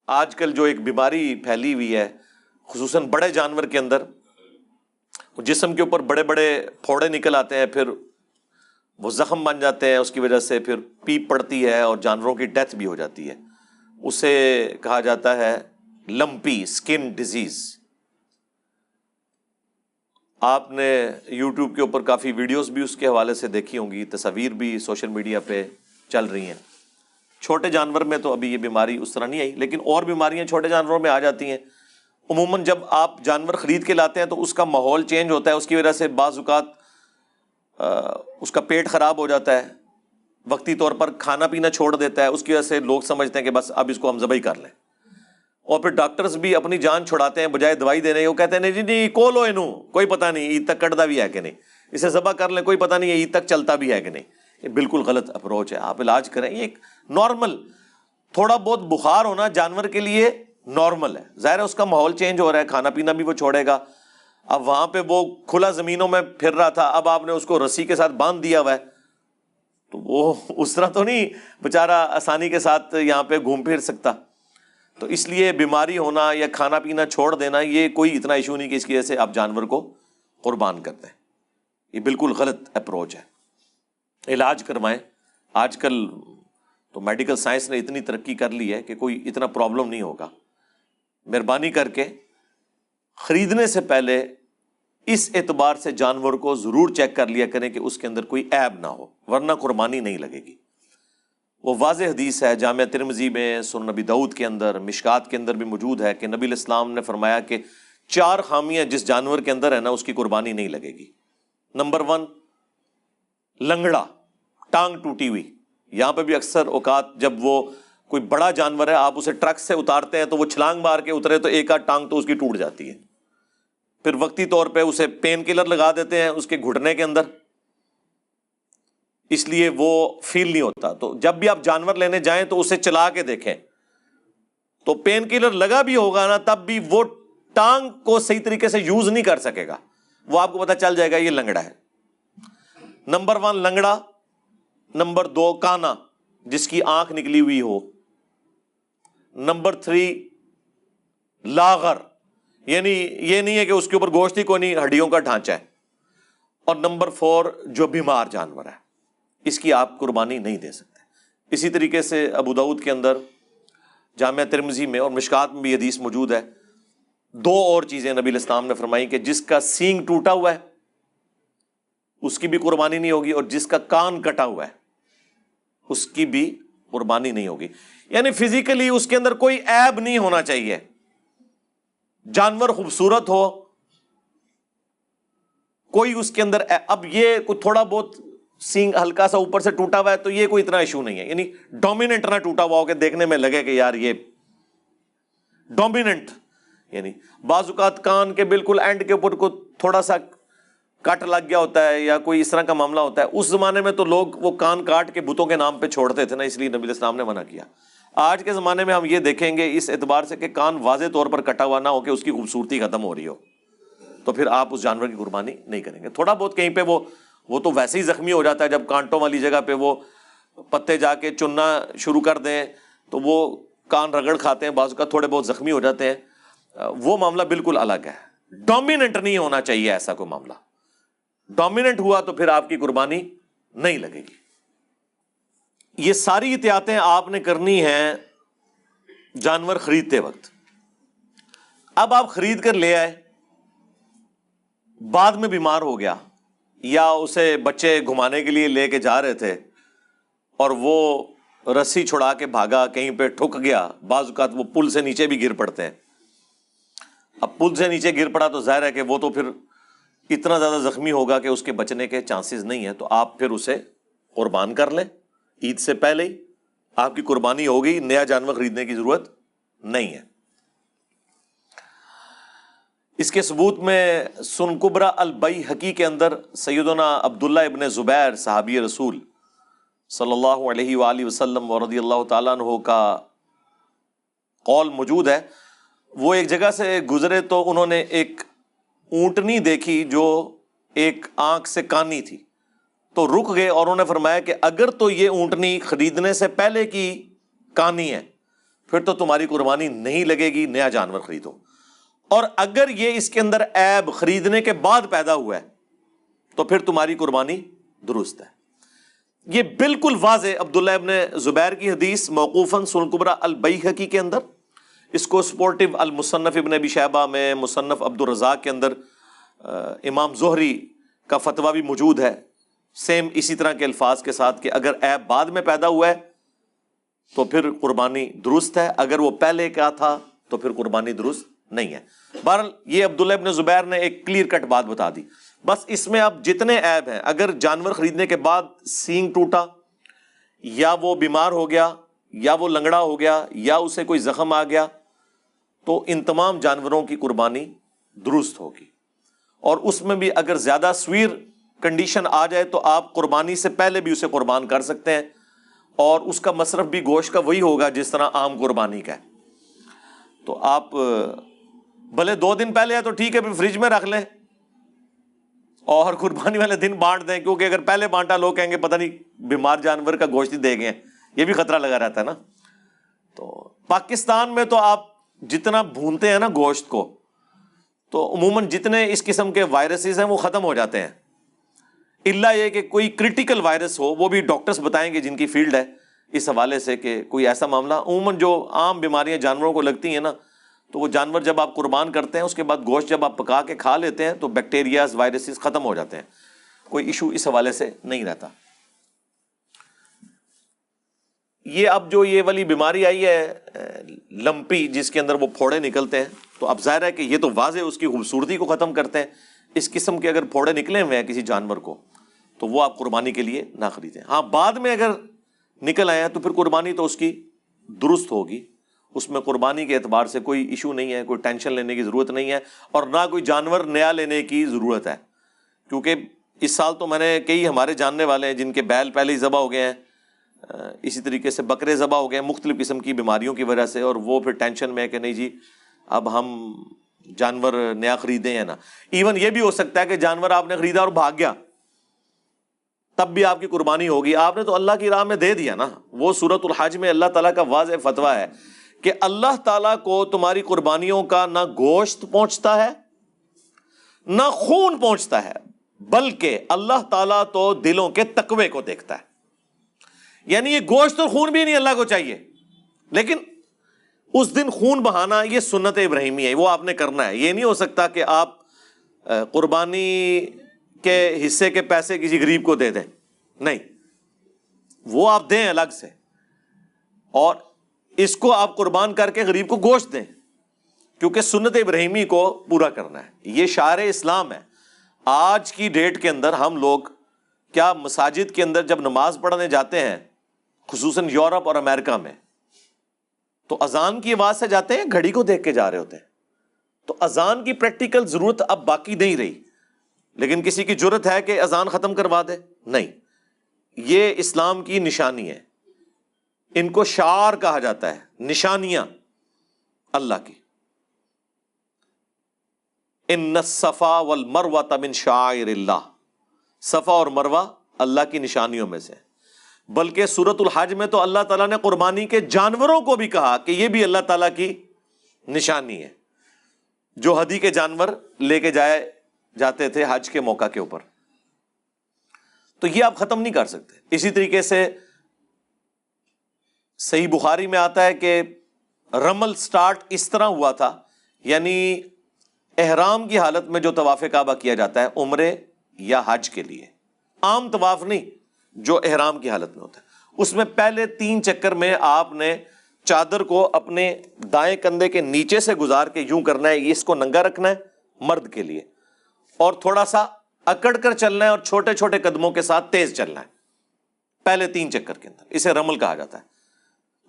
آج کل جو ایک بیماری پھیلی ہوئی ہے خصوصاً بڑے جانور کے اندر، جسم کے اوپر بڑے بڑے پھوڑے نکل آتے ہیں، پھر وہ زخم بن جاتے ہیں، اس کی وجہ سے پھر پیپ پڑتی ہے اور جانوروں کی ڈیتھ بھی ہو جاتی ہے. اسے کہا جاتا ہے لمپی سکن ڈیزیز. آپ نے یوٹیوب کے اوپر کافی ویڈیوز بھی اس کے حوالے سے دیکھی ہوں گی، تصاویر بھی سوشل میڈیا پہ چل رہی ہیں. چھوٹے جانور میں تو ابھی یہ بیماری اس طرح نہیں آئی، لیکن اور بیماریاں چھوٹے جانوروں میں آ جاتی ہیں. عموماً جب آپ جانور خرید کے لاتے ہیں تو اس کا ماحول چینج ہوتا ہے، اس کی وجہ سے بعض اوقات اس کا پیٹ خراب ہو جاتا ہے، وقتی طور پر کھانا پینا چھوڑ دیتا ہے، اس کی وجہ سے لوگ سمجھتے ہیں کہ بس اب اس کو ہم ذبح ہی کر لیں. اور پھر ڈاکٹرز بھی اپنی جان چھڑاتے ہیں، بجائے دوائی دینے وہ کہتے ہیں نہیں جی نہیں کولو اینو، کوئی پتہ نہیں عید تک کٹتا بھی ہے کہ نہیں، اسے ذبح کر لیں، کوئی پتہ نہیں عید تک چلتا بھی ہے کہ نہیں. یہ بالکل غلط اپروچ ہے. آپ علاج کریں. یہ ایک نارمل تھوڑا بہت بخار ہونا جانور کے لیے نارمل ہے. ظاہر ہے اس کا ماحول چینج ہو رہا ہے، کھانا پینا بھی وہ چھوڑے گا. اب وہاں پہ وہ کھلا زمینوں میں پھر رہا تھا، اب آپ نے اس کو رسی کے ساتھ باندھ دیا ہوا ہے، تو وہ اس طرح تو نہیں بیچارہ آسانی کے ساتھ یہاں پہ گھوم پھر سکتا. تو اس لیے بیماری ہونا یا کھانا پینا چھوڑ دینا یہ کوئی اتنا ایشو نہیں کہ اس کی وجہ سے آپ جانور کو قربان کرتے ہیں. یہ بالکل غلط اپروچ ہے. علاج کروائیں. آج کل تو میڈیکل سائنس نے اتنی ترقی کر لی ہے کہ کوئی اتنا پرابلم نہیں ہوگا. مہربانی کر کے خریدنے سے پہلے اس اعتبار سے جانور کو ضرور چیک کر لیا کریں کہ اس کے اندر کوئی عیب نہ ہو، ورنہ قربانی نہیں لگے گی. وہ واضح حدیث ہے جامعہ ترمذی میں، سنن نبی داؤد کے اندر، مشکات کے اندر بھی موجود ہے کہ نبی علیہ السلام نے فرمایا کہ 4 خامیاں جس جانور کے اندر ہے نا اس کی قربانی نہیں لگے گی. نمبر 1 لنگڑا، ٹانگ ٹوٹی ہوئی. یہاں پہ بھی اکثر اوقات جب وہ کوئی بڑا جانور ہے آپ اسے ٹرک سے اتارتے ہیں تو وہ چھلانگ مار کے اترے تو ایک آدھ ٹانگ تو اس کی ٹوٹ جاتی ہے. پھر وقتی طور پہ اسے پین کلر لگا دیتے ہیں اس کے گھٹنے کے اندر، اس لیے وہ فیل نہیں ہوتا. تو جب بھی آپ جانور لینے جائیں تو اسے چلا کے دیکھیں، تو پین کلر لگا بھی ہوگا نا تب بھی وہ ٹانگ کو صحیح طریقے سے یوز نہیں کر سکے گا، وہ آپ کو پتہ چل جائے گا یہ لنگڑا ہے. نمبر 1 لنگڑا. نمبر 2 کانا جس کی آنکھ نکلی ہوئی ہو. نمبر 3 لاغر، یعنی یہ نہیں ہے کہ اس کے اوپر گوشت ہی کوئی نہیں، ہڈیوں کا ڈھانچہ ہے. اور نمبر 4 جو بیمار جانور ہے اس کی آپ قربانی نہیں دے سکتے. اسی طریقے سے ابو داؤد کے اندر، جامعہ ترمذی میں اور مشکات میں بھی حدیث موجود ہے. 2 اور چیزیں نبی علیہ السلام نے فرمائی کہ جس کا سینگ ٹوٹا ہوا ہے اس کی بھی قربانی نہیں ہوگی، اور جس کا کان کٹا ہوا ہے اس کی بھی قربانی نہیں ہوگی. یعنی فزیکلی اس کے اندر کوئی عیب نہیں ہونا چاہیے. جانور خوبصورت ہو، کوئی اس کے اندر اب یہ کوئی تھوڑا بہت سینگ ہلکا سا اوپر سے ٹوٹا ہوا ہے تو یہ کوئی اتنا ایشو نہیں ہے. یعنی ڈومیننٹ نہ ٹوٹا ہوا ہو کہ دیکھنے میں لگے کہ یار یہ ڈومیننٹ. یعنی بعض اوقات کان کے بالکل اینڈ کے اوپر کو تھوڑا سا کٹ لگ گیا ہوتا ہے یا کوئی اس طرح کا معاملہ ہوتا ہے. اس زمانے میں تو لوگ وہ کان کاٹ کے بتوں کے نام پہ چھوڑتے تھے نا، اس لیے نبی علیہ السلام نے منع کیا. آج کے زمانے میں ہم یہ دیکھیں گے اس اعتبار سے کہ کان واضح طور پر کٹا ہوا نہ ہو کہ اس کی خوبصورتی ختم ہو رہی ہو، تو پھر آپ اس جانور کی قربانی نہیں کریں گے. تھوڑا بہت کہیں پہ وہ تو ویسے ہی زخمی ہو جاتا ہے، جب کانٹوں والی جگہ پہ وہ پتے جا کے چننا شروع کر دیں تو وہ کان رگڑ کھاتے ہیں، بعض کا تھوڑے بہت زخمی ہو جاتے ہیں، وہ معاملہ بالکل الگ ہے. ڈومیننٹ نہیں ہونا چاہیے ایسا کوئی معاملہ. ڈومیننٹ ہوا تو پھر آپ کی قربانی نہیں لگے گی. یہ ساری احتیاطیں آپ نے کرنی ہیں جانور خریدتے وقت. اب آپ خرید کر لے آئے، بعد میں بیمار ہو گیا، یا اسے بچے گھمانے کے لیے لے کے جا رہے تھے اور وہ رسی چھڑا کے بھاگا، کہیں پہ ٹھک گیا. بعض اوقات وہ پل سے نیچے بھی گر پڑتے ہیں. اب پل سے نیچے گر پڑا تو ظاہر ہے کہ وہ تو پھر اتنا زیادہ زخمی ہوگا کہ اس کے بچنے کے چانسز نہیں ہیں. تو آپ پھر اسے قربان کر لیں عید سے پہلے ہی، آپ کی قربانی ہوگی، نیا جانور خریدنے کی ضرورت نہیں ہے. اس کے ثبوت میں سن کبرا البیہقی کے اندر سیدنا عبداللہ ابن زبیر صحابی رسول صلی اللہ علیہ وآلہ وسلم و رضی اللہ تعالیٰ عنہ کا قول موجود ہے. وہ ایک جگہ سے گزرے تو انہوں نے ایک اونٹنی دیکھی جو ایک آنکھ سے کانی تھی، تو رک گئے اور انہوں نے فرمایا کہ اگر تو یہ اونٹنی خریدنے سے پہلے کی کانی ہے پھر تو تمہاری قربانی نہیں لگے گی، نیا جانور خریدو۔ اور اگر یہ اس کے اندر عیب خریدنے کے بعد پیدا ہوا ہے تو پھر تمہاری قربانی درست ہے۔ یہ بالکل واضح عبداللہ ابن زبیر کی حدیث موقوفاً سنن کبریٰ البیہقی کے اندر، اس کو سپورٹیو المصنف ابن ابی شیبہ میں، مصنف عبد الرزاق کے اندر امام زہری کا فتویٰ بھی موجود ہے سیم اسی طرح کے الفاظ کے ساتھ کہ اگر عیب بعد میں پیدا ہوا ہے تو پھر قربانی درست ہے، اگر وہ پہلے کا تھا تو پھر قربانی درست نہیں ہے۔ بہرحال یہ عبداللہ ابن زبیر نے ایک کلیئر کٹ بات بتا دی۔ بس اس میں اب جتنے عیب ہیں، اگر جانور خریدنے کے بعد سینگ ٹوٹا، یا وہ بیمار ہو گیا، یا وہ لنگڑا ہو گیا، یا اسے کوئی زخم آ گیا، تو ان تمام جانوروں کی قربانی درست ہوگی۔ اور اس میں بھی اگر زیادہ سویر کنڈیشن آ جائے تو آپ قربانی سے پہلے بھی اسے قربان کر سکتے ہیں، اور اس کا مصرف بھی گوشت کا وہی ہوگا جس طرح عام قربانی کا ہے۔ تو آپ بھلے 2 دن پہلے ہے تو ٹھیک ہے، پھر فریج میں رکھ لیں اور قربانی والے دن بانٹ دیں، کیونکہ اگر پہلے بانٹا لوگ کہیں گے پتہ نہیں بیمار جانور کا گوشت ہی دے گئے ہیں، یہ بھی خطرہ لگا رہتا ہے نا۔ تو پاکستان میں تو آپ جتنا بھونتے ہیں نا گوشت کو، تو عموماً جتنے اس قسم کے وائرسز ہیں وہ ختم ہو جاتے ہیں، الا یہ کہ کوئی کریٹیکل وائرس ہو، وہ بھی ڈاکٹرز بتائیں گے جن کی فیلڈ ہے اس حوالے سے کہ کوئی ایسا معاملہ۔ عموماً جو عام بیماریاں جانوروں کو لگتی ہیں نا، تو وہ جانور جب آپ قربان کرتے ہیں اس کے بعد گوشت جب آپ پکا کے کھا لیتے ہیں تو بیکٹیریاز وائرسز ختم ہو جاتے ہیں، کوئی ایشو اس حوالے سے نہیں رہتا۔ یہ اب جو یہ والی بیماری آئی ہے لمپی، جس کے اندر وہ پھوڑے نکلتے ہیں، تو اب ظاہر ہے کہ یہ تو واضح اس کی خوبصورتی کو ختم کرتے ہیں۔ اس قسم کے اگر پھوڑے نکلے ہوئے ہیں کسی جانور کو تو وہ آپ قربانی کے لیے نہ خریدیں۔ ہاں بعد میں اگر نکل آئے ہیں تو پھر قربانی تو اس کی درست ہوگی، اس میں قربانی کے اعتبار سے کوئی ایشو نہیں ہے، کوئی ٹینشن لینے کی ضرورت نہیں ہے، اور نہ کوئی جانور نیا لینے کی ضرورت ہے، کیونکہ اس سال تو میں نے کئی ہمارے جاننے والے ہیں جن کے بیل پہلے ہی ذبح ہو گئے ہیں، اسی طریقے سے بکرے ذبح ہو گئے ہیں مختلف قسم کی بیماریوں کی وجہ سے، اور وہ پھر ٹینشن میں ہے کہ نہیں جی اب ہم جانور نیا خریدیں یا نہ۔ ایون یہ بھی ہو سکتا ہے کہ جانور آپ نے خریدا اور بھاگ گیا، تب بھی آپ کی قربانی ہوگی، آپ نے تو اللہ کی راہ میں دے دیا نا۔ وہ سورۃ الحج میں اللہ تعالیٰ کا واضح فتویٰ ہے کہ اللہ تعالیٰ کو تمہاری قربانیوں کا نہ گوشت پہنچتا ہے نہ خون پہنچتا ہے، بلکہ اللہ تعالیٰ تو دلوں کے تقوی کو دیکھتا ہے۔ یعنی یہ گوشت اور خون بھی نہیں اللہ کو چاہیے، لیکن اس دن خون بہانا یہ سنت ابراہیمی ہے، وہ آپ نے کرنا ہے۔ یہ نہیں ہو سکتا کہ آپ قربانی کے حصے کے پیسے کسی غریب کو دے دیں، نہیں، وہ آپ دیں الگ سے، اور اس کو آپ قربان کر کے غریب کو گوشت دیں، کیونکہ سنت ابراہیمی کو پورا کرنا ہے۔ یہ شعار اسلام ہے۔ آج کی ڈیٹ کے اندر ہم لوگ کیا مساجد کے اندر جب نماز پڑھنے جاتے ہیں، خصوصاً یورپ اور امریکہ میں، تو اذان کی آواز سے جاتے ہیں، گھڑی کو دیکھ کے جا رہے ہوتے ہیں۔ تو اذان کی پریکٹیکل ضرورت اب باقی نہیں رہی، لیکن کسی کی جرت ہے کہ اذان ختم کروا دے؟ نہیں، یہ اسلام کی نشانی ہے، ان کو شعار کہا جاتا ہے، نشانیاں اللہ کی۔ ان الصفا والمروہ من شعائر اللہ، صفا اور مروہ اللہ کی نشانیوں میں سے۔ بلکہ سورۃ الحج میں تو اللہ تعالیٰ نے قربانی کے جانوروں کو بھی کہا کہ یہ بھی اللہ تعالیٰ کی نشانی ہے، جو ہدی کے جانور لے کے جاتے تھے حج کے موقع کے اوپر۔ تو یہ آپ ختم نہیں کر سکتے۔ اسی طریقے سے صحیح بخاری میں آتا ہے کہ رمل سٹارٹ اس طرح ہوا تھا، یعنی احرام کی حالت میں جو طواف کعبہ کیا جاتا ہے عمرے یا حج کے لیے، عام طواف نہیں جو احرام کی حالت میں ہوتا ہے، اس میں پہلے 3 چکر میں آپ نے چادر کو اپنے دائیں کندھے کے نیچے سے گزار کے یوں کرنا ہے، اس کو ننگا رکھنا ہے مرد کے لیے، اور تھوڑا سا اکڑ کر چلنا ہے اور چھوٹے چھوٹے قدموں کے ساتھ تیز چلنا ہے پہلے 3 چکر کے اندر، اسے رمل کہا جاتا ہے۔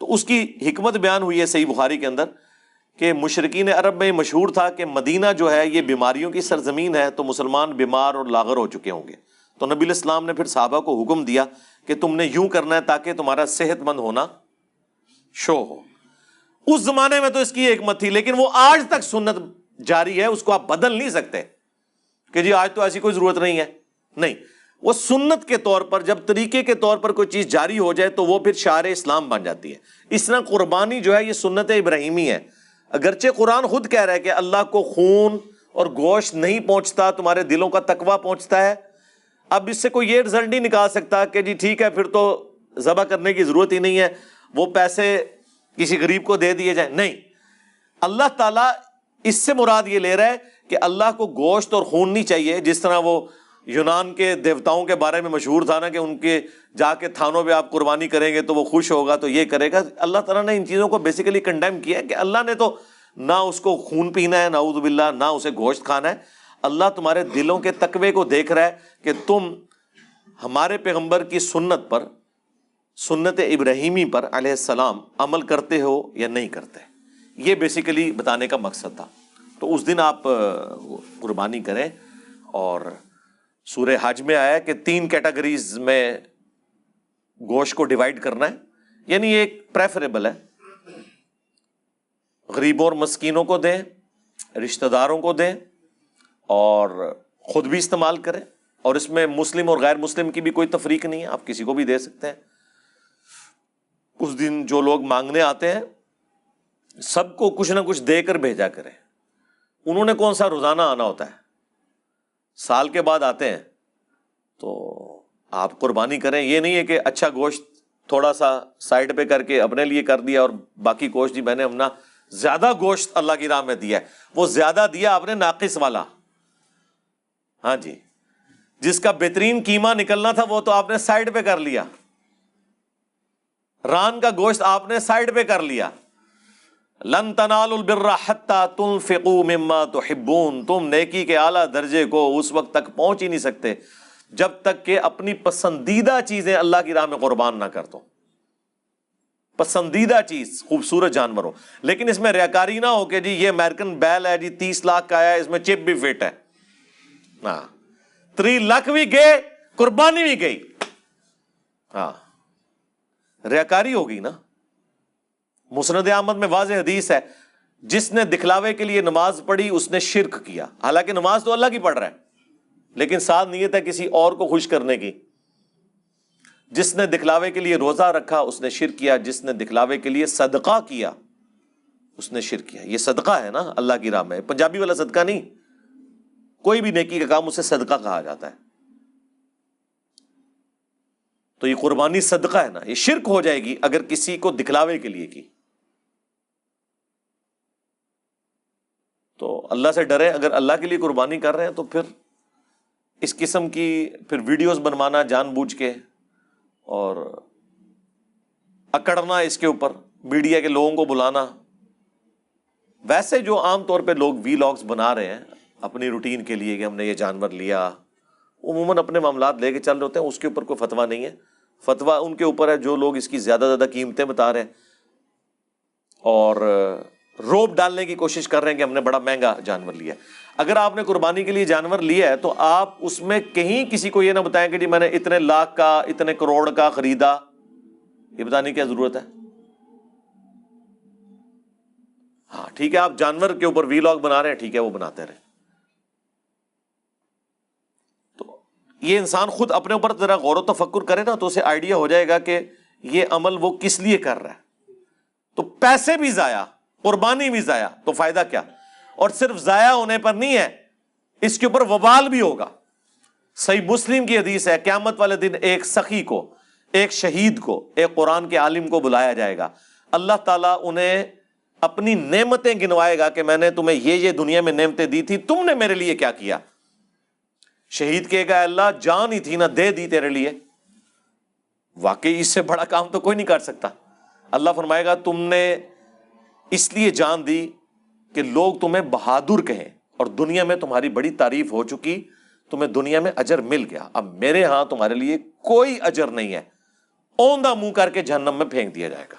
تو اس کی حکمت بیان ہوئی ہے صحیح بخاری کے اندر کہ مشرکین عرب میں مشہور تھا کہ مدینہ جو ہے یہ بیماریوں کی سرزمین ہے، تو مسلمان بیمار اور لاغر ہو چکے ہوں گے، تو نبی الاسلام نے پھر صحابہ کو حکم دیا کہ تم نے یوں کرنا ہے تاکہ تمہارا صحت مند ہونا شو ہو۔ اس زمانے میں تو اس کی حکمت تھی، لیکن وہ آج تک سنت جاری ہے، اس کو آپ بدل نہیں سکتے کہ جی آج تو ایسی کوئی ضرورت نہیں ہے، نہیں، وہ سنت کے طور پر، جب طریقے کے طور پر کوئی چیز جاری ہو جائے تو وہ پھر شعار اسلام بن جاتی ہے۔ اس طرح قربانی جو ہے یہ سنت ابراہیمی ہے، اگرچہ قرآن خود کہہ رہا ہے کہ اللہ کو خون اور گوشت نہیں پہنچتا، تمہارے دلوں کا تقویٰ پہنچتا ہے۔ اب اس سے کوئی یہ رزلٹ نہیں نکال سکتا کہ جی ٹھیک ہے پھر تو ذبح کرنے کی ضرورت ہی نہیں ہے، وہ پیسے کسی غریب کو دے دیے جائیں، نہیں۔ اللہ تعالیٰ اس سے مراد یہ لے رہا ہے کہ اللہ کو گوشت اور خون نہیں چاہیے، جس طرح وہ یونان کے دیوتاؤں کے بارے میں مشہور تھا نا کہ ان کے جا کے تھانوں پہ آپ قربانی کریں گے تو وہ خوش ہوگا، تو یہ کرے گا۔ اللہ تعالیٰ نے ان چیزوں کو بیسیکلی کنڈیم کیا ہے کہ اللہ نے تو نہ اس کو خون پینا ہے، نعوذ باللہ، نہ اسے گوشت کھانا ہے۔ اللہ تمہارے دلوں کے تقوی کو دیکھ رہا ہے کہ تم ہمارے پیغمبر کی سنت پر، سنت ابراہیمی پر علیہ السلام عمل کرتے ہو یا نہیں کرتے۔ یہ بیسیکلی بتانے کا مقصد تھا۔ تو اس دن آپ قربانی کریں، اور سورہ حج میں آیا کہ 3 کیٹیگریز میں گوشت کو ڈیوائیڈ کرنا ہے، یعنی ایک پریفریبل ہے، غریبوں اور مسکینوں کو دیں، رشتہ داروں کو دیں، اور خود بھی استعمال کریں، اور اس میں مسلم اور غیر مسلم کی بھی کوئی تفریق نہیں ہے، آپ کسی کو بھی دے سکتے ہیں۔ اس دن جو لوگ مانگنے آتے ہیں سب کو کچھ نہ کچھ دے کر بھیجا کریں۔ انہوں نے کون سا روزانہ آنا ہوتا ہے، سال کے بعد آتے ہیں، تو آپ قربانی کریں۔ یہ نہیں ہے کہ اچھا گوشت تھوڑا سا سائڈ پہ کر کے اپنے لیے کر دیا اور باقی گوشت جی میں نے اپنا زیادہ گوشت اللہ کی راہ میں دیا ہے، وہ زیادہ دیا آپ نے ناقص والا، ہاں جی، جس کا بہترین قیمہ نکلنا تھا وہ تو آپ نے سائڈ پہ کر لیا، ران کا گوشت آپ نے سائڈ پہ کر لیا۔ لن تنالوا البر حتى تنفقوا مما تحبون، تم نیکی کے اعلیٰ درجے کو اس وقت تک پہنچ ہی نہیں سکتے جب تک کہ اپنی پسندیدہ چیزیں اللہ کی راہ میں قربان نہ کر دو۔ پسندیدہ چیز خوبصورت جانور ہو، لیکن اس میں ریاکاری نہ ہو کہ جی یہ امریکن بیل ہے جی 30 لاکھ کا ہے، اس میں چپ بھی فٹ ہے، ہاں 3 لاکھ بھی گئے، قربانی بھی گئی، ہاں ریاکاری ہوگی نا۔ مسند احمد میں واضح حدیث ہے، جس نے دکھلاوے کے لیے نماز پڑھی اس نے شرک کیا، حالانکہ نماز تو اللہ کی پڑھ رہا ہے لیکن ساتھ نیت ہے کسی اور کو خوش کرنے کی۔ جس نے دکھلاوے کے لیے روزہ رکھا اس نے شرک کیا، جس نے دکھلاوے کے لیے صدقہ کیا اس نے شرک کیا۔ یہ صدقہ ہے نا اللہ کی راہ میں، پنجابی والا صدقہ نہیں، کوئی بھی نیکی کا کام اسے صدقہ کہا جاتا ہے۔ تو یہ قربانی صدقہ ہے نا، یہ شرک ہو جائے گی اگر کسی کو دکھلاوے کے لیے کی۔ تو اللہ سے ڈرے، اگر اللہ کے لیے قربانی کر رہے ہیں تو پھر اس قسم کی پھر ویڈیوز بنوانا جان بوجھ کے اور اکڑنا اس کے اوپر، میڈیا کے لوگوں کو بلانا، ویسے جو عام طور پہ لوگ وی لاگز بنا رہے ہیں اپنی روٹین کے لیے کہ ہم نے یہ جانور لیا، عموماً اپنے معاملات لے کے چل رہے ہوتے ہیں، اس کے اوپر کوئی فتویٰ نہیں ہے۔ فتویٰ ان کے اوپر ہے جو لوگ اس کی زیادہ قیمتیں بتا رہے ہیں اور روب ڈالنے کی کوشش کر رہے ہیں کہ ہم نے بڑا مہنگا جانور لیا ہے۔ اگر آپ نے قربانی کے لیے جانور لیا ہے تو آپ اس میں کہیں کسی کو یہ نہ بتائیں کہ جی میں نے اتنے لاکھ کا، اتنے کروڑ کا خریدا، یہ بتانے کی کیا ضرورت ہے؟ ہاں ٹھیک ہے، آپ جانور کے اوپر وی لاگ بنا رہے ہیں، ٹھیک ہے، وہ بناتے رہے۔ تو یہ انسان خود اپنے اوپر ذرا غور و تفکر کرے نا تو اسے آئیڈیا ہو جائے گا کہ یہ عمل وہ کس لیے کر رہا ہے۔ تو پیسے بھی ضائع، قربانی بھی ضائع، تو فائدہ کیا؟ اور صرف ضائع ہونے پر نہیں ہے، اس کے اوپر وبال بھی ہوگا۔ صحیح مسلم کی حدیث ہے، قیامت والے دن ایک سخی کو، ایک شہید کو، ایک قرآن کے عالم کو بلایا جائے گا، اللہ تعالیٰ انہیں اپنی نعمتیں گنوائے گا کہ میں نے تمہیں یہ دنیا میں نعمتیں دی تھی، تم نے میرے لیے کیا کیا؟ شہید کہے گا اللہ جان ہی تھی نا، دے دی تیرے لیے۔ واقعی اس سے بڑا کام تو کوئی نہیں کر سکتا۔ اللہ فرمائے گا تم نے اس لیے جان دی کہ لوگ تمہیں بہادر کہیں، اور دنیا میں تمہاری بڑی تعریف ہو چکی، تمہیں دنیا میں اجر مل گیا، اب میرے ہاں تمہارے لیے کوئی اجر نہیں ہے، اوندھا منہ کر کے جہنم میں پھینک دیا جائے گا۔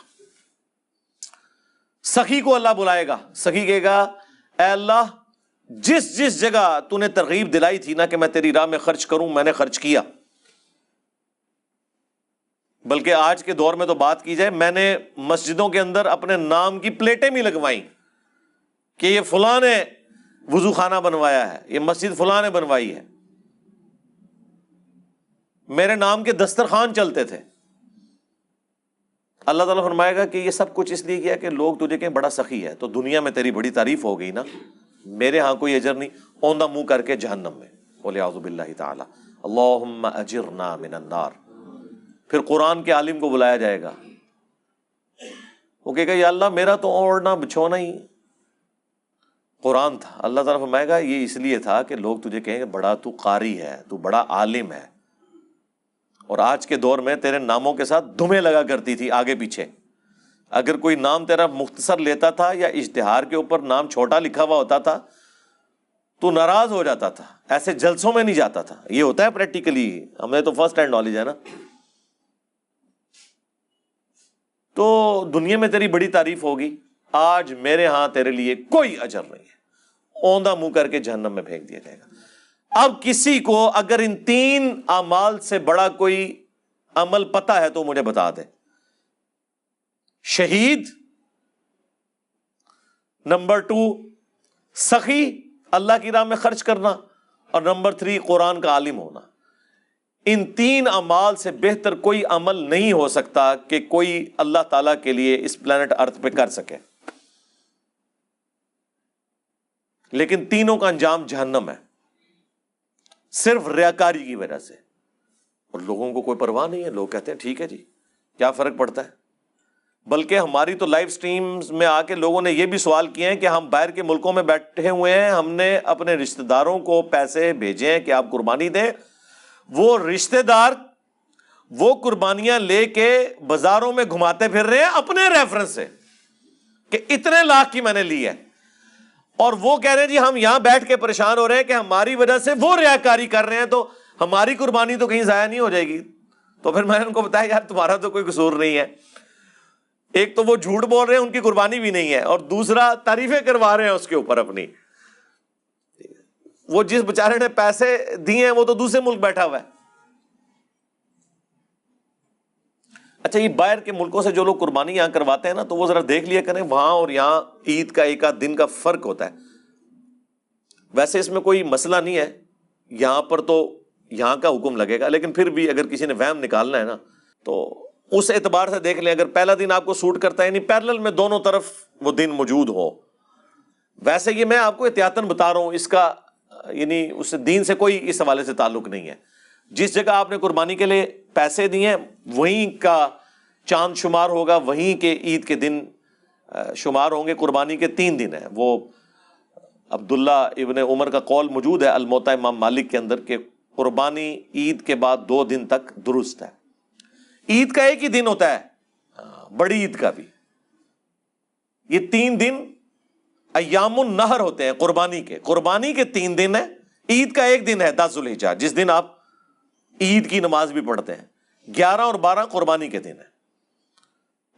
سخی کو اللہ بلائے گا، سخی کہے گا اے اللہ جس جس جگہ تو نے ترغیب دلائی تھی نا کہ میں تیری راہ میں خرچ کروں، میں نے خرچ کیا۔ بلکہ آج کے دور میں تو بات کی جائے، میں نے مسجدوں کے اندر اپنے نام کی پلیٹیں بھی لگوائیں کہ یہ فلاں نے وضو خانہ بنوایا ہے، یہ مسجد فلاں نے بنوائی ہے۔ میرے نام کے دسترخوان چلتے تھے. اللہ تعالیٰ فرمائے گا کہ یہ سب کچھ اس لیے کیا کہ لوگ تجھے کہیں بڑا سخی ہے, تو دنیا میں تیری بڑی تعریف ہو گئی نا, میرے ہاں کوئی اجر نہیں, اوندا منہ کر کے جہنم میں. وَلِعَوْذُ بِاللَّهِ تَعَالَى اللہم اجرنا من النار. پھر قرآن کے عالم کو بلایا جائے گا, وہ کہے گا یا اللہ میرا تو اوڑھنا بچھونا ہی قرآن تھا. اللہ تعالیٰ فرمائے گا یہ اس لیے تھا کہ لوگ تجھے کہیں بڑا تو قاری ہے, تو بڑا عالم ہے, اور آج کے دور میں تیرے ناموں کے ساتھ دھمیں لگا کرتی تھی آگے پیچھے. اگر کوئی نام تیرا مختصر لیتا تھا یا اشتہار کے اوپر نام چھوٹا لکھا ہوا ہوتا تھا تو ناراض ہو جاتا تھا, ایسے جلسوں میں نہیں جاتا تھا. یہ ہوتا ہے پریکٹیکلی, ہمیں تو فرسٹ ہینڈ نالج ہے نا. تو دنیا میں تیری بڑی تعریف ہوگی, آج میرے ہاں تیرے لیے کوئی اجر نہیں ہے, اوندا منہ کر کے جہنم میں پھینک دیا جائے گا. اب کسی کو اگر ان 3 اعمال سے بڑا کوئی عمل پتا ہے تو مجھے بتا دے. شہید, نمبر 2 سخی اللہ کی راہ میں خرچ کرنا, اور نمبر 3 قرآن کا عالم ہونا. ان 3 اعمال سے بہتر کوئی عمل نہیں ہو سکتا کہ کوئی اللہ تعالیٰ کے لیے اس پلانٹ ارتھ پہ کر سکے, لیکن تینوں کا انجام جہنم ہے, صرف ریاکاری کی وجہ سے. اور لوگوں کو کوئی پرواہ نہیں ہے, لوگ کہتے ہیں ٹھیک ہے جی کیا فرق پڑتا ہے. بلکہ ہماری تو لائیو سٹریمز میں آ کے لوگوں نے یہ بھی سوال کیے ہیں کہ ہم باہر کے ملکوں میں بیٹھے ہوئے ہیں, ہم نے اپنے رشتہ داروں کو پیسے بھیجے ہیں کہ آپ قربانی دیں, وہ رشتہ دار وہ قربانیاں لے کے بازاروں میں گھماتے پھر رہے ہیں اپنے ریفرنس سے کہ اتنے لاکھ کی میں نے لی ہے, اور وہ کہہ رہے ہیں جی ہم یہاں بیٹھ کے پریشان ہو رہے ہیں کہ ہماری وجہ سے وہ ریاکاری کر رہے ہیں تو ہماری قربانی تو کہیں ضائع نہیں ہو جائے گی. تو پھر میں نے ان کو بتایا یار تمہارا تو کوئی قصور نہیں ہے, ایک تو وہ جھوٹ بول رہے ہیں ان کی قربانی بھی نہیں ہے, اور دوسرا تعریفیں کروا رہے ہیں اس کے اوپر اپنی. وہ جس بیچارے نے پیسے دیے ہیں وہ تو دوسرے ملک بیٹھا ہوا ہے. اچھا یہ باہر کے ملکوں سے جو لوگ قربانی یہاں کرواتے ہیں نا, تو وہ ذرا دیکھ لیا کریں وہاں اور یہاں عید کا ایک آدھ دن کا فرق ہوتا ہے. ویسے اس میں کوئی مسئلہ نہیں ہے, یہاں پر تو یہاں کا حکم لگے گا, لیکن پھر بھی اگر کسی نے وہم نکالنا ہے نا تو اس اعتبار سے دیکھ لیں. اگر پہلا دن آپ کو سوٹ کرتا ہے, یعنی پیرلل میں دونوں طرف وہ دن موجود ہو. ویسے یہ میں آپ کو احتیاطاً بتا رہا ہوں, اس کا یعنی اس دین سے کوئی اس حوالے سے تعلق نہیں ہے. جس جگہ آپ نے قربانی کے لیے پیسے دیے وہیں کا چاند شمار ہوگا, وہیں کے عید کے دن شمار ہوں گے. قربانی کے 3 دن ہیں. وہ عبداللہ ابن عمر کا قول موجود ہے الموطا امام مالک کے اندر کہ قربانی عید کے بعد 2 دن تک درست ہے. عید کا ایک ہی دن ہوتا ہے, بڑی عید کا بھی. یہ 3 دن ایام النہر ہوتے ہیں قربانی کے. قربانی کے 3 دن ہیں, عید کا ایک دن ہے 10 ذوالحجہ جس دن آپ عید کی نماز بھی پڑھتے ہیں. 11 اور 12 قربانی کے دن ہیں.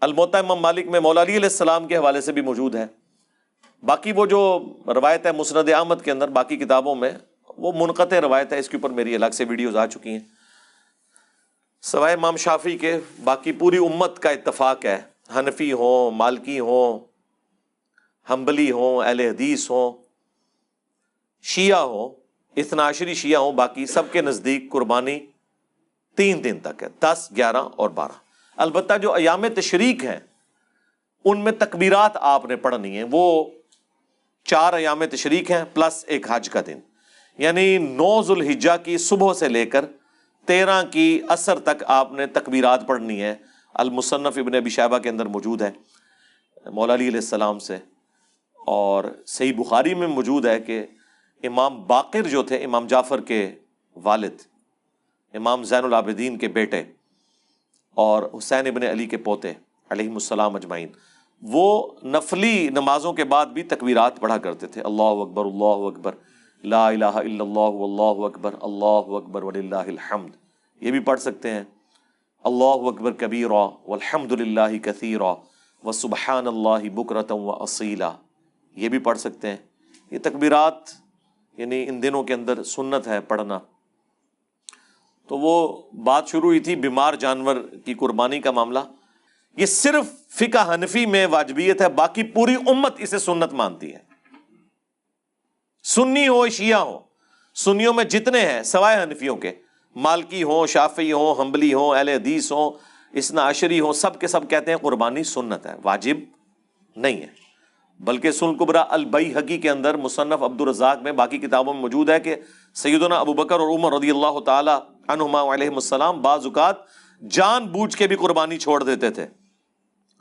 الموطا امام مالک میں مولا علی علیہ السلام کے حوالے سے بھی موجود ہے. باقی وہ جو روایت ہے مسند احمد کے اندر, باقی کتابوں میں وہ منقطع روایت ہے, اس کے اوپر میری الگ سے ویڈیوز آ چکی ہیں. سوائے امام شافعی کے باقی پوری امت کا اتفاق ہے, حنفی ہوں, مالکی ہوں, حنبلی ہوں, اہل حدیث ہوں, شیعہ ہوں, اثنا عشری شیعہ ہوں, باقی سب کے نزدیک قربانی 3 دن تک ہے, 10, 11 اور 12. البتہ جو ایام تشریق ہیں ان میں تکبیرات آپ نے پڑھنی ہیں. وہ 4 ایام تشریق ہیں پلس ایک حج کا دن, یعنی 9 ذوالحجہ کی صبح سے لے کر 13 کی عصر تک آپ نے تکبیرات پڑھنی ہے. المصنف ابن ابی شیبہ کے اندر موجود ہے مولا علی علیہ السلام سے, اور صحیح بخاری میں موجود ہے کہ امام باقر جو تھے, امام جعفر کے والد, امام زین العابدین کے بیٹے اور حسین ابن علی کے پوتے علیہم السلام اجمعین, وہ نفلی نمازوں کے بعد بھی تکبیرات پڑھا کرتے تھے. اللہ اکبر, اللہ اکبر, لا الہ الا اللہ, واللہ اکبر, اللہ اکبر وللہ الحمد. یہ بھی پڑھ سکتے ہیں. اللہ اکبر کبیرا والحمد للہ کثیرا وسبحان اللہ بکرۃ واصیلا, یہ بھی پڑھ سکتے ہیں. یہ تکبیرات یعنی ان دنوں کے اندر سنت ہے پڑھنا. تو وہ بات شروع ہوئی تھی بیمار جانور کی قربانی کا معاملہ. یہ صرف فقہ حنفی میں واجبیت ہے, باقی پوری امت اسے سنت مانتی ہے. سنی ہو شیعہ ہو, سنیوں میں جتنے ہیں سوائے حنفیوں کے مالکی ہوں، شافعی ہوں، حنبلی ہوں، اہل حدیث ہوں، اثنا عشری ہوں، سب کے سب کہتے ہیں قربانی سنت ہے، واجب نہیں ہے۔ بلکہ سنن کبریٰ البیہقی کے اندر، مصنف عبد الرزاق میں، باقی کتابوں میں موجود ہے کہ سیدنا ابو بکر اور عمر رضی اللہ تعالی عنہما علیہم السلام بعض اوقات جان بوجھ کے بھی قربانی چھوڑ دیتے تھے،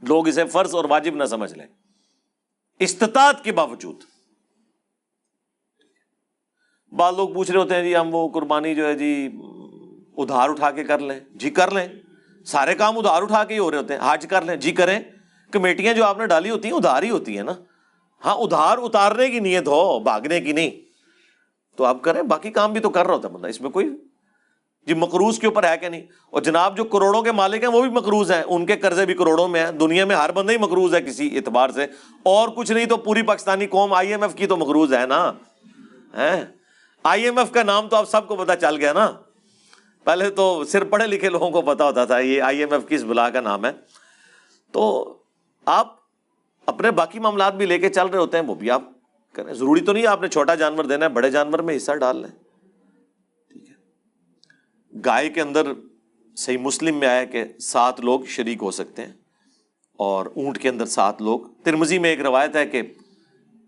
لوگ اسے فرض اور واجب نہ سمجھ لیں، استطاعت کے باوجود۔ بعض لوگ پوچھ رہے ہوتے ہیں جی ہم وہ قربانی جو ہے جی ادھار اٹھا کے کر لیں، جی کر لیں، سارے کام ادھار اٹھا کے ہی ہو رہے ہوتے ہیں، حج کر لیں، جی کریں، کمیٹیاں جو آپ نے ڈالی ہوتی ہیں ادھار ہی ہوتی ہیں نا، ہاں ادھار اتارنے کی نیت ہو، بھاگنے کی نہیں، تو آپ کریں، باقی کام بھی تو کر رہا ہوتا ہے بندہ، اس میں کوئی جی مقروض کے اوپر ہے کہ نہیں؟ اور جناب جو کروڑوں کے مالک ہیں وہ بھی مقروض ہیں، ان کے قرضے بھی کروڑوں میں ہیں، دنیا میں ہر بندہ ہی مقروض ہے کسی اعتبار سے، اور کچھ نہیں تو پوری پاکستانی قوم آئی ایم ایف کی تو مقروض ہے نا، آئی ایم ایف کا نام تو آپ سب کو پتا چل گیا نا، پہلے تو صرف پڑھے لکھے لوگوں کو پتا ہوتا تھا یہ آئی ایم ایف کس بلا کا نام ہے۔ تو آپ اپنے باقی معاملات بھی لے کے چل رہے ہوتے ہیں، وہ بھی آپ کریں، ضروری تو نہیں آپ نے چھوٹا جانور دینا ہے، بڑے جانور میں حصہ ڈال لیں، ٹھیک ہے۔ گائے کے اندر صحیح مسلم میں آیا کہ 7 لوگ شریک ہو سکتے ہیں، اور اونٹ کے اندر 7 لوگ، ترمذی میں ایک روایت ہے کہ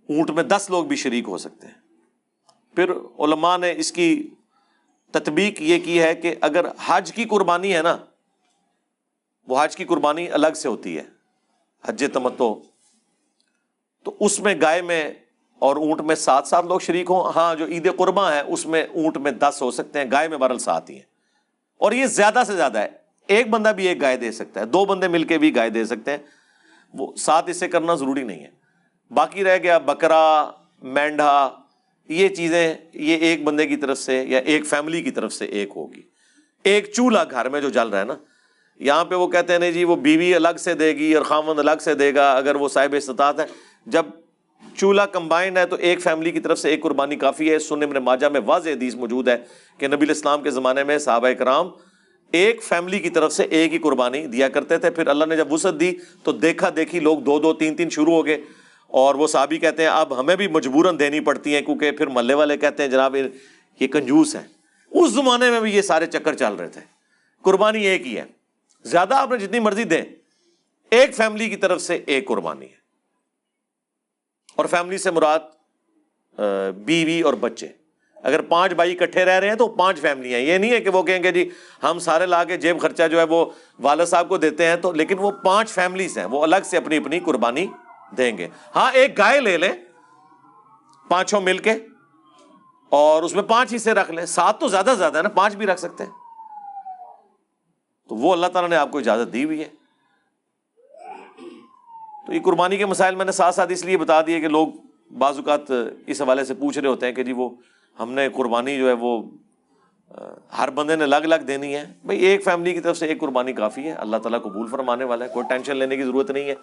اونٹ میں 10 لوگ بھی شریک ہو سکتے ہیں۔ پھر علماء نے اس کی تطبیق یہ کی ہے کہ اگر حج کی قربانی ہے نا، وہ حج کی قربانی الگ سے ہوتی ہے، حج تمتع، تو اس میں گائے میں اور اونٹ میں 7 لوگ شریک ہوں، ہاں جو عید قرباں ہے اس میں اونٹ میں 10 ہو سکتے ہیں، گائے میں بہرحال 7 ہی ہیں، اور یہ زیادہ سے زیادہ ہے، ایک بندہ بھی ایک گائے دے سکتا ہے، 2 بندے مل کے بھی گائے دے سکتے ہیں، وہ 7 اس سے کرنا ضروری نہیں ہے۔ باقی رہ گیا بکرا، مینڈھا، یہ چیزیں یہ ایک بندے کی طرف سے یا ایک فیملی کی طرف سے ایک ہوگی۔ ایک چولہا گھر میں جو جل رہا ہے نا، یہاں پہ وہ کہتے ہیں نہیں جی وہ بیوی الگ سے دے گی اور خاوند الگ سے دے گا اگر وہ صاحب استطاعت ہے، جب چولہا کمبائنڈ ہے تو ایک فیملی کی طرف سے ایک قربانی کافی ہے۔ سنن ابن ماجہ میں واضح حدیث موجود ہے کہ نبی الاسلام کے زمانے میں صحابہ کرام ایک فیملی کی طرف سے ایک ہی قربانی دیا کرتے تھے، پھر اللہ نے جب وسعت دی تو دیکھا دیکھی لوگ 2 3 شروع ہو گئے، اور وہ صحابی کہتے ہیں اب ہمیں بھی مجبوراً دینی پڑتی ہیں، کیونکہ پھر محلے والے کہتے ہیں جناب یہ کنجوس ہیں۔ اس زمانے میں بھی یہ سارے چکر چل رہے تھے، قربانی ایک ہی ہے، زیادہ آپ نے جتنی مرضی دیں، ایک فیملی کی طرف سے ایک قربانی ہے، اور فیملی سے مراد بیوی اور بچے۔ اگر 5 بھائی اکٹھے رہ رہے ہیں تو 5 فیملیاں، یہ نہیں ہے کہ وہ کہیں گے جی ہم سارے لا کے جیب خرچہ جو ہے وہ والد صاحب کو دیتے ہیں، تو لیکن وہ 5 فیملیز ہیں، وہ الگ سے اپنی اپنی قربانی دیں گے۔ ہاں ایک گائے لے لیں 5 مل کے، اور اس میں 5 حصے رکھ لیں، 7 تو زیادہ ہے نا، 5 بھی رکھ سکتے ہیں، تو وہ اللہ تعالیٰ نے آپ کو اجازت دی ہوئی ہے۔ تو یہ قربانی کے مسائل میں نے ساتھ ساتھ اس لیے بتا دیے کہ لوگ بعض اوقات اس حوالے سے پوچھ رہے ہوتے ہیں کہ جی وہ ہم نے قربانی جو ہے وہ ہر بندے نے الگ الگ دینی ہے، بھئی ایک فیملی کی طرف سے ایک قربانی کافی ہے، اللہ تعالیٰ قبول فرمانے والا ہے، کوئی ٹینشن لینے کی ضرورت نہیں ہے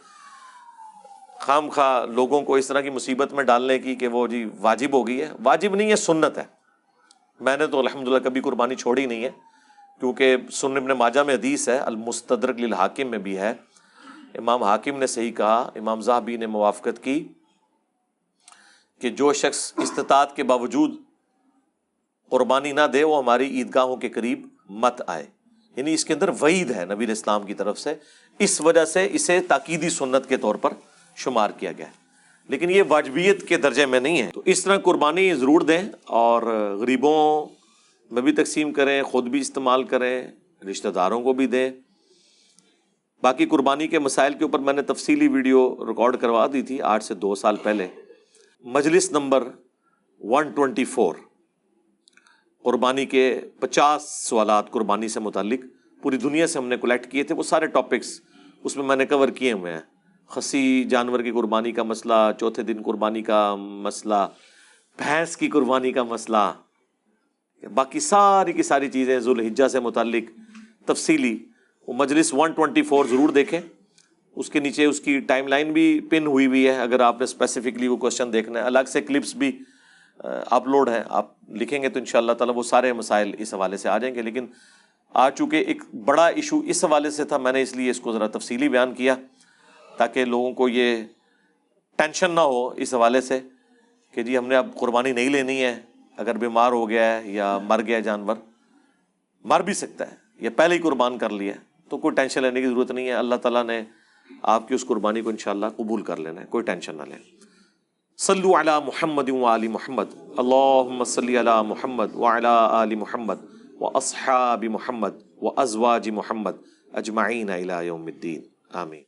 خام خواہ لوگوں کو اس طرح کی مصیبت میں ڈالنے کی کہ وہ جی واجب ہو گئی ہے۔ واجب نہیں ہے، سنت ہے۔ میں نے تو الحمدللہ کبھی قربانی چھوڑی نہیں ہے، کیونکہ سنن ابن ماجہ میں حدیث ہے، المستدرک للحاکم میں بھی ہے، امام حاکم نے صحیح کہا، امام ذہبی نے موافقت کی کہ جو شخص استطاعت کے باوجود قربانی نہ دے وہ ہماری عیدگاہوں کے قریب مت آئے، یعنی اس کے اندر وعید ہے نبی اسلام کی طرف سے، اس وجہ سے اسے تاکیدی سنت کے طور پر شمار کیا گیا ہے، لیکن یہ واجبیت کے درجے میں نہیں ہے۔ تو اس طرح قربانی ضرور دیں، اور غریبوں میں بھی تقسیم کریں، خود بھی استعمال کریں، رشتہ داروں کو بھی دیں۔ باقی قربانی کے مسائل کے اوپر میں نے تفصیلی ویڈیو ریکارڈ کروا دی تھی آج سے 2 سال پہلے، مجلس نمبر 124، قربانی کے 50 سوالات قربانی سے متعلق پوری دنیا سے ہم نے کلیکٹ کیے تھے، وہ سارے ٹاپکس اس میں نے کور کیے ہوئے ہیں۔ خصی جانور کی قربانی کا مسئلہ، چوتھے دن قربانی کا مسئلہ، بھینس کی قربانی کا مسئلہ، باقی ساری کی ساری چیزیں ذوالحجہ سے متعلق تفصیلی، وہ مجلس 124 ضرور دیکھیں، اس کے نیچے اس کی ٹائم لائن بھی پن ہوئی ہوئی ہے، اگر آپ نے اسپیسیفکلی وہ کوشچن دیکھنا ہے، الگ سے کلپس بھی اپلوڈ ہیں، آپ لکھیں گے تو انشاءاللہ تعالیٰ وہ سارے مسائل اس حوالے سے آ جائیں گے۔ لیکن آج چونکہ ایک بڑا ایشو اس حوالے سے تھا، میں نے اس لیے اس کو ذرا تفصیلی بیان کیا تاکہ لوگوں کو یہ ٹینشن نہ ہو اس حوالے سے کہ جی ہم نے اب قربانی نہیں لینی ہے اگر بیمار ہو گیا ہے یا مر گیا جانور۔ مر بھی سکتا ہے، یا پہلے ہی قربان کر لیا ہے، تو کوئی ٹینشن لینے کی ضرورت نہیں ہے، اللہ تعالیٰ نے آپ کی اس قربانی کو انشاءاللہ قبول کر لینا ہے، کوئی ٹینشن نہ لیں۔ صلو علی محمد وآل محمد، اللہم صلی علی محمد وعلی آل محمد واصحاب محمد وازواج محمد اجمعین الی یوم الدین، آمین۔